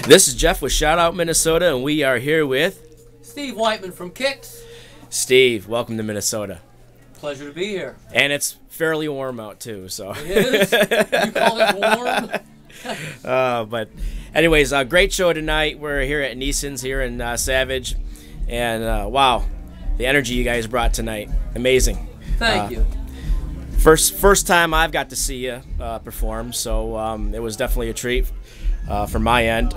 This is Jeff with Shout Out Minnesota, and we are here with Steve Whiteman from KIX. Steve. Welcome to Minnesota. Pleasure to be here. And it's fairly warm out too, so. It is? You call it warm? But anyways, great show tonight. We're here at Neeson's here in Savage, and wow, the energy you guys brought tonight, amazing. Thank you. First time I've got to see you perform, so it was definitely a treat from my end.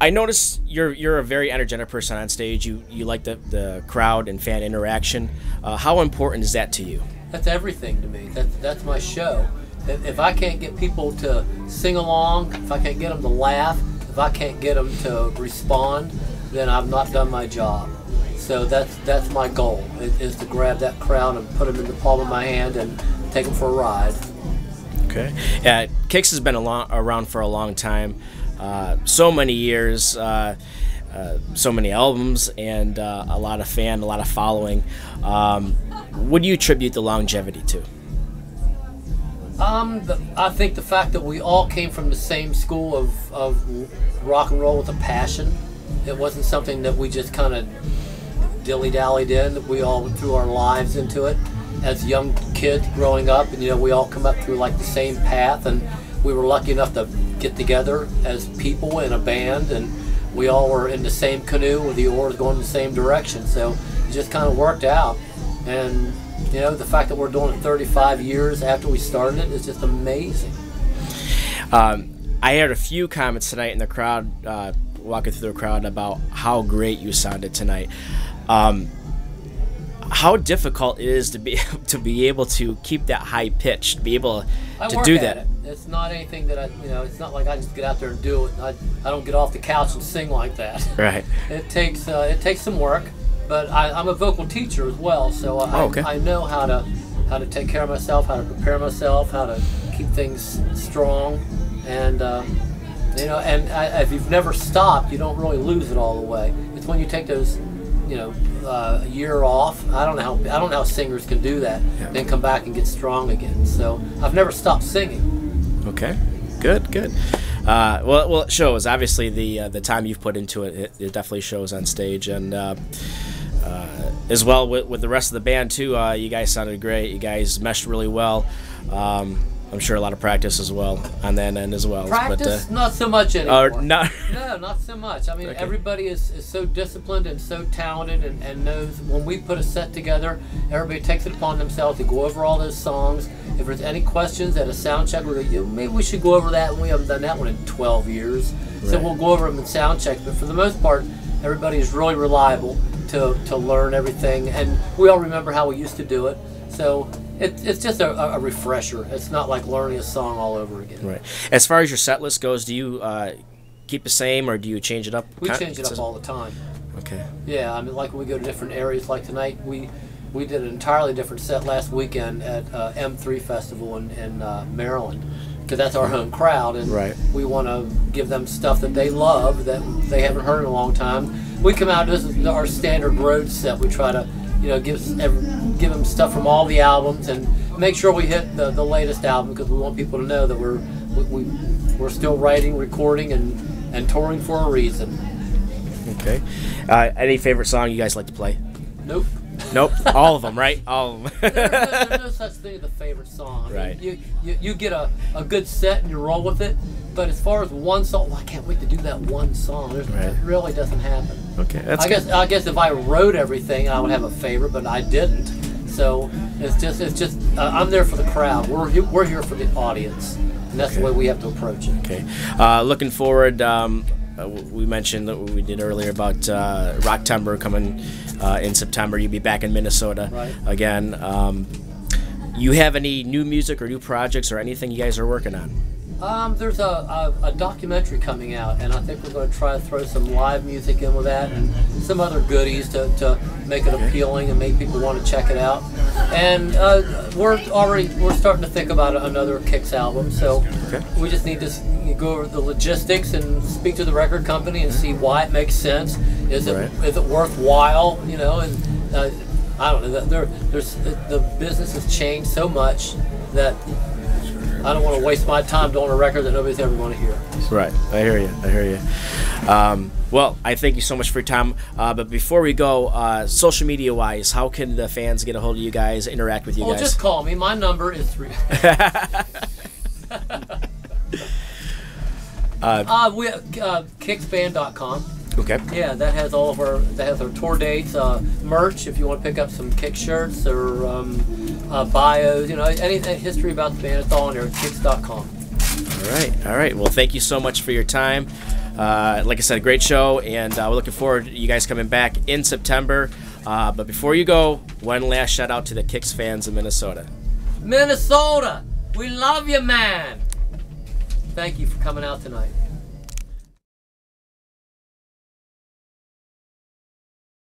I noticed you're a very energetic person on stage. You like the crowd and fan interaction. How important is that to you? That's everything to me. That's my show. If I can't get people to sing along, if I can't get them to laugh, if I can't get them to respond, then I've not done my job. So that's my goal, is to grab that crowd and put them in the palm of my hand and take them for a ride. Okay. KIX has been around for a long time. So many years, so many albums, and a lot of following. What do you attribute the longevity to? I think the fact that we all came from the same school of rock and roll with a passion. It wasn't something that we just kind of dilly-dallied in, that we all threw our lives into it as young kids growing up, and we all come up through like the same path, and we were lucky enough to get together as people in a band, and we all were in the same canoe with the oars going in the same direction, so it just kind of worked out. And the fact that we're doing it 35 years after we started it is just amazing. I heard a few comments tonight in the crowd, walking through the crowd, about how great you sounded tonight. How difficult it is to be able to keep that high pitch, to be able to do that. It's not anything that it's not like I just get out there and do it. I don't get off the couch and sing like that. Right. It takes some work, but I'm a vocal teacher as well, so I know how to take care of myself, how to prepare myself, how to keep things strong, and if you've never stopped, you don't really lose it all the way. It's when you take those a year off. I don't know how singers can do that, then come back and get strong again. So I've never stopped singing. Okay, good. Well, it shows. Obviously, the time you've put into it, it definitely shows on stage, and as well with the rest of the band too. You guys sounded great. You guys meshed really well. I'm sure a lot of practice as well on that end as well. Practice? But, not so much anymore. No, not so much. I mean, okay. Everybody is so disciplined and so talented and knows when we put a set together, everybody takes it upon themselves to go over all those songs. If there's any questions at a sound check, we go, maybe we should go over that, and we haven't done that one in 12 years. Right. So we'll go over them in sound check. But for the most part, everybody is really reliable to learn everything, and we all remember how we used to do it. So it's just a refresher. It's not like learning a song all over again. Right. As far as your set list goes, do you keep the same, or do you change it up? We change it up all the time. Okay. Yeah, I mean, like when we go to different areas, like tonight, we did an entirely different set last weekend at M3 Festival in Maryland, because that's our home crowd, and we want to give them stuff that they love, that they haven't heard in a long time. We come out, this is our standard road set. We try to give them stuff from all the albums and make sure we hit the latest album, because we want people to know that we're still writing, recording, and touring for a reason. Okay. Any favorite song you guys like to play? Nope. Nope. All of them, right? All of them. There's no such thing as a favorite song. I mean, you get a good set and you roll with it, but as far as one song, I can't wait to do that one song. It really doesn't happen. Okay, I guess if I wrote everything, I would have a favorite, but I didn't. So it's just I'm there for the crowd. We're here for the audience, and that's the way we have to approach it. Okay. Looking forward. We mentioned that we did earlier about Rocktember coming in September. You'll be back in Minnesota again. You have any new music or new projects or anything you guys are working on? There's a documentary coming out, and I think we're going to try to throw some live music in with that and some other goodies to make it appealing and make people want to check it out. And we're starting to think about another KIX album, so we just need to go over the logistics and speak to the record company and see why it makes sense. Is it worthwhile? And I don't know. The business has changed so much that I don't want to waste my time doing a record that nobody's ever going to hear. Right. I hear you. I hear you. Well, I thank you so much for your time. But before we go, social media wise, how can the fans get a hold of you guys, interact with you guys? Just call me. My number is 3. KIXBand.com. Okay. Yeah, that has all of our tour dates, merch. If you want to pick up some KIX shirts or bios, anything history about the band, it's all on there. KIX.com. All right. Well, thank you so much for your time. Like I said, a great show, and we're looking forward to you guys coming back in September. But before you go, one last shout out to the KIX fans in Minnesota. Minnesota, we love you, man. Thank you for coming out tonight.